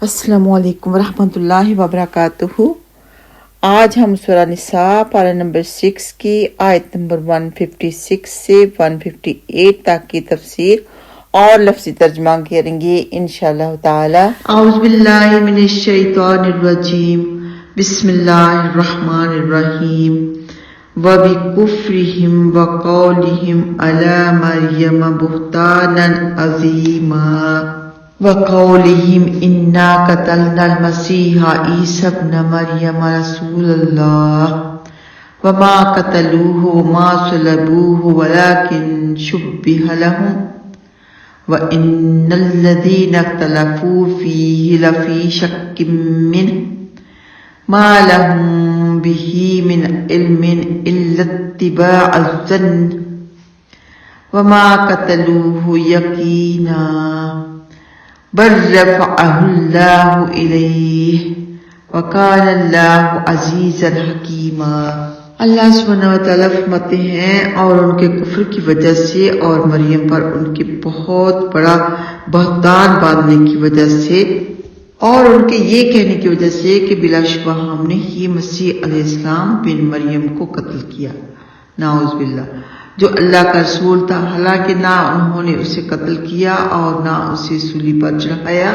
अस्सलामु अलैकुम वरहमतुल्लाहि वबरकातुहू। आज हम सूरह निसा पारा नंबर 6 की आयत नंबर 156 से 158 तक की तफसीर और लफ्ज़ी तर्जमा करेंगे इंशाअल्लाह ताला। औज़ु बिल्लाहि मिनश शैतानिर रजीम, बिस्मिल्लाहिर रहमानिर रहीम। व बिकुफ्रिहिम व कौलिहिम अला मरियम बुहतानन अज़ीमा व कौलिहिम इन्ना कतलनल मसीहा ईसा इब्न मरियम रसूलल्लाह व मा कतलूहु व मा सलबूहु वलाकिन शुब्बिह लहुम व इन्नल्लज़ीना इख्तलफू फीहि लफ़ी शक्किम मिन्हु मा लहुम बिही मिन इल्मिन इल्ला इत्तिबाअज़-ज़न्न व मा कतलूहु यकीना बल रफ़अहुल्लाहु इलैहि व कान अल्लाहु अज़ीज़न हकीमा। अल्लाह सुब्हानहु व तआला फरमाते हैं, और उनके कुफ्र की वजह से और मरियम पर उनके बहुत बड़ा बहतान बांधने की वजह से और उनके ये कहने की वजह से कि बिलाशुबा हमने ही मसीह अलैहिस्सलाम बिन मरियम को कत्ल किया, नाउज़ बिल्लाह, जो अल्लाह का रसूल था। हालांकि ना उन्होंने उसे कत्ल किया और ना उसे सूली पर चढ़ाया,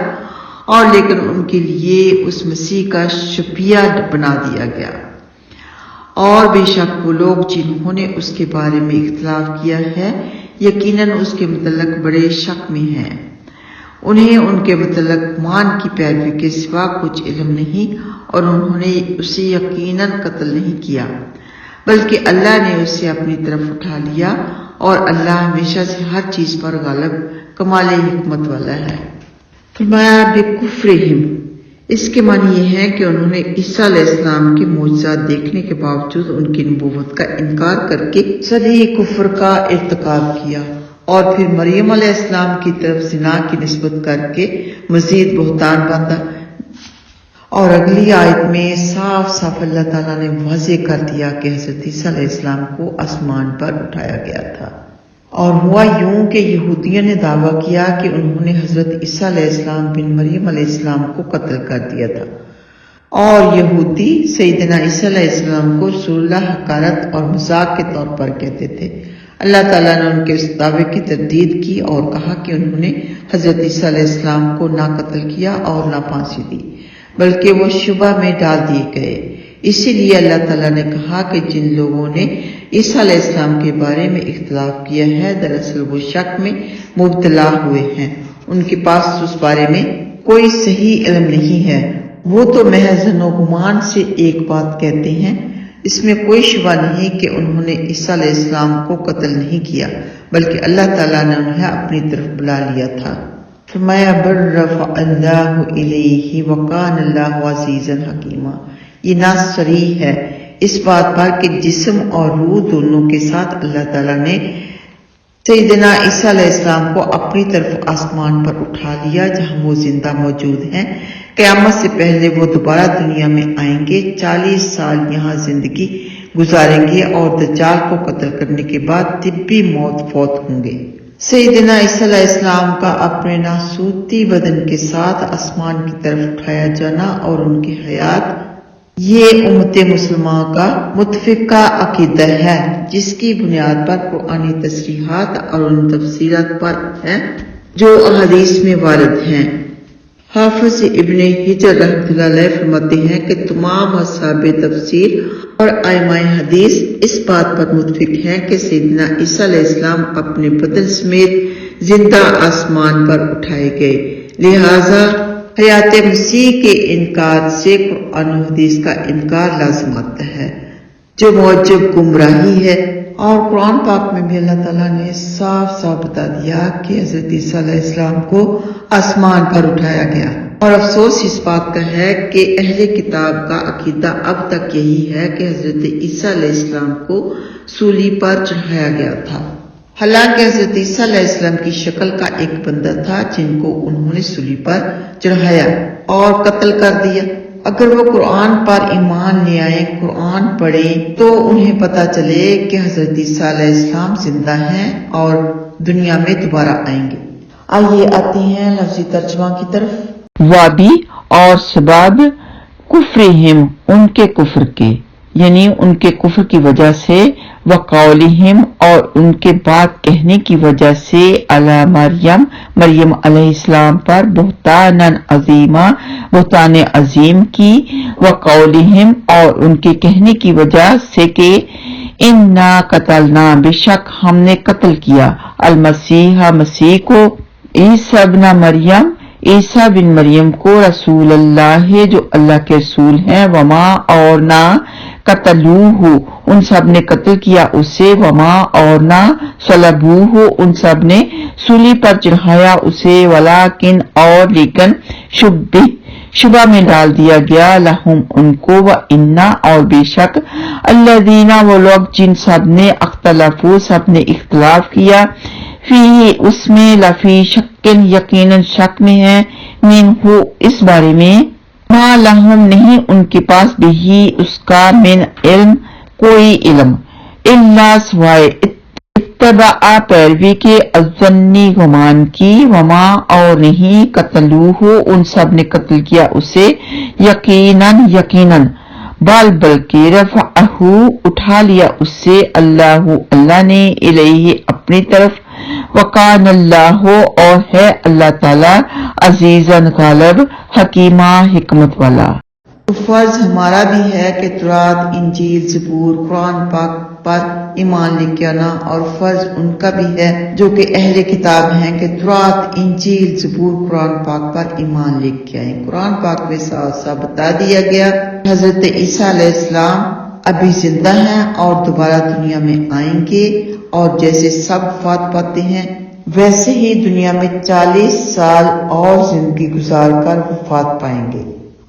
और लेकिन उनके लिए उस मसीह का शुपिया बना दिया गया। और बेशक वो लोग जिन्होंने उसके बारे में इख्तिलाफ किया है यकीनन उसके मुतल्लक बड़े शक में हैं। उन्हें उनके मुतल्लक मान की पैरवी के सिवा कुछ इल्म नहीं, और उन्होंने उसे यकीनन कत्ल नहीं किया, बल्कि अल्लाह ने उसे अपनी तरफ उठा लिया, और अल्लाह हमेशा से हर चीज पर गालिब कमाले हिकमत वाला है। फरमाया बिकुफ्रिहिम, इसके मानी ये है कि उन्होंने ईसा अलैहिस्सलाम के मोजज़ात देखने के बावजूद उनकी नबूवत का इनकार करके सरी कुफ्र का इर्तिकाब किया, और फिर मरियम अलैहिस्सलाम की तरफ ज़िना की निस्बत करके मजीद बुहतान बांधा। और अगली आयत में साफ साफ अल्लाह ताला ने वाज़ेह कर दिया कि हज़रत ईसा अलैहिस्सलाम को आसमान पर उठाया गया था। और हुआ यूं कि यहूदियों ने दावा किया कि उन्होंने हज़रत ईसा अलैहिस्सलाम बिन मरियम अलैहिस्सलाम को कत्ल कर दिया था, और यहूदी सैयदना ईसा अलैहिस्सलाम को रसूलुल्लाह हकारत और मजाक के तौर पर कहते थे। अल्लाह ताला ने उनके इस दावे की तरदीद की और कहा कि उन्होंने हज़रत ईसा अलैहिस्सलाम को ना कत्ल किया और ना फांसी दी, बल्कि वो शुबा में डाल दिए गए। इसीलिए अल्लाह ताला ने कहा कि जिन लोगों ने ईसा अलैहिस्सलाम के बारे में इख्तिलाफ किया है दरअसल वो शक में मुब्तला हुए हैं, उनके पास उस बारे में कोई सही इल्म नहीं है। वो तो महज गुमान से एक बात कहते हैं, इसमें कोई शुबा नहीं कि उन्होंने ईसा अलैहिस्सलाम को कत्ल नहीं किया, बल्कि अल्लाह ताला ने उन्हें अपनी तरफ बुला लिया था। फरमाया बल रफ़अल्लाहु इलैहि व कान अल्लाहु अज़ीज़न हकीमा। ये नास सरीह है इस बात पर कि जिस्म और रूह दोनों के साथ अल्लाह ताला ने सैयदना ईसा अलैहिस्सलाम को अपनी तरफ आसमान पर उठा लिया, जहां वो जिंदा मौजूद हैं। क़यामत से पहले वो दोबारा दुनिया में आएंगे, 40 साल यहाँ जिंदगी गुजारेंगे और दज्जाल को कत्ल करने के बाद तिब्बी मौत फौत होंगे। सैयदना ईसा अलैहिस्सलाम का अपने नासूती बदन के साथ आसमान की तरफ उठाया जाना और उनकी हयात, ये उम्मते मुसलमान का मुत्तफ़िक़ा अक़ीदा है, जिसकी बुनियाद पर कुरानी तस्रीहात और उन तफसीरात पर है जो अहादीस में वारिद हैं। हाफ़िज़ इब्न हिजर रहमतुल्लाह अलैह फरमाते हैं कि तमाम असहाबे तफसीर और आइमाए हदीस इस बात पर मुत्तफ़िक़ हैं कि सैयदना ईसा अलैहिस्सलाम अपने बदन समेत जिंदा आसमान पर उठाए गए। लिहाजा हयात मसीह के इनकार से कुरान और हदीस का इनकार लाज़िम आता है, जो मौजूब गुमराही है। और कुरान पाक में भी अल्लाह ताला ने साफ साफ बता दिया कि हज़रत ईसा अलैहिस्सलाम को आसमान पर उठाया गया। और अफसोस इस बात का है कि अहले किताब का अकीदा अब तक यही है कि हज़रत ईसा अलैहिस्सलाम को सूली पर चढ़ाया गया था। हालांकि हज़रत ईसा अलैहिस्सलाम की शक्ल का एक बंदा था जिनको उन्होंने सूली पर चढ़ाया और कत्ल कर दिया। अगर वो कुरान पर ईमान ले आए, कुरान पढ़े, तो उन्हें पता चले कि हज़रत ईसा अलैहिस्सलाम जिंदा हैं और दुनिया में दोबारा आएंगे। आइए आते हैं लफ्ज़ी तर्जुमा की तरफ। वाबी اور سبب کفرہم ان کے کفر کے، یعنی ان کے کفر کی وجہ سے، وقولہم اور ان کے بات کہنے کی وجہ سے، علی مریم مریم علیہ السلام پر، بہتانن عظیما بہتان عظیم کی، وقولہم اور ان کے کہنے کی وجہ سے کہ انا قتلنا بے شک ہم نے قتل کیا، المسیح مسیح کو، عیسیٰ ابن مریم عیسیٰ بن مریم کو، رسول اللہ جو اللہ کے رسول ہیں، وما اور نہ قتلوہ ان سب نے قتل کیا اسے، وما اور نہ صلبوہ ان سب نے سولی پر چڑھایا اسے، ولیکن اور لیکن شبہ میں ڈال دیا گیا، لہم ان کو، وَإِنَّا اور بے شک، الذین وہ لوگ جن سب نے اختلفوا سب نے اختلاف کیا، فی اس میں، لفی شکن یقیناً شک میں ہے، منہ اس بارے میں، ما لہم نہیں ان کے پاس بھی اس کا، من علم کوئی علم، الا سوائے اتبع پیروی کے، الظنی گمان کی، وما اور نہیں قتلوہ ان سب نے قتل کیا اسے، یقیناً بلکہ رفعہ اٹھا لیا اس سے، اللہ نے، الیہ اپنی طرف، وکان اللہ اور ہے اللہ تعالی، عزیزاً غالب، حکیمہ حکمت والا۔ فرض ہمارا بھی ہے کہ تورات، انجیل، زبور، قرآن پاک پر ایمان لے کے آنا، اور فرض ان کا بھی ہے جو کہ اہل کتاب ہیں کہ تورات، انجیل، زبور، قرآن پاک پر ایمان لے کے آئیں۔ قرآن پاک میں صاف بتا دیا گیا حضرت عیسیٰ علیہ السلام ابھی زندہ ہیں اور دوبارہ دنیا میں آئیں گے، اور جیسے سب وفات پاتے ہیں ویسے ہی دنیا میں 40 سال اور زندگی گزار کر وفات پائیں گے۔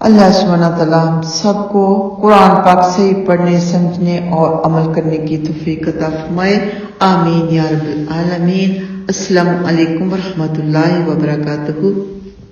اللہ سبحانہ تعالیٰ ہم سب کو قرآن پاک سے پڑھنے، سمجھنے اور عمل کرنے کی توفیق عطا فرمائے، آمین یا رب العالمین۔ السلام علیکم ورحمۃ اللہ وبرکاتہ۔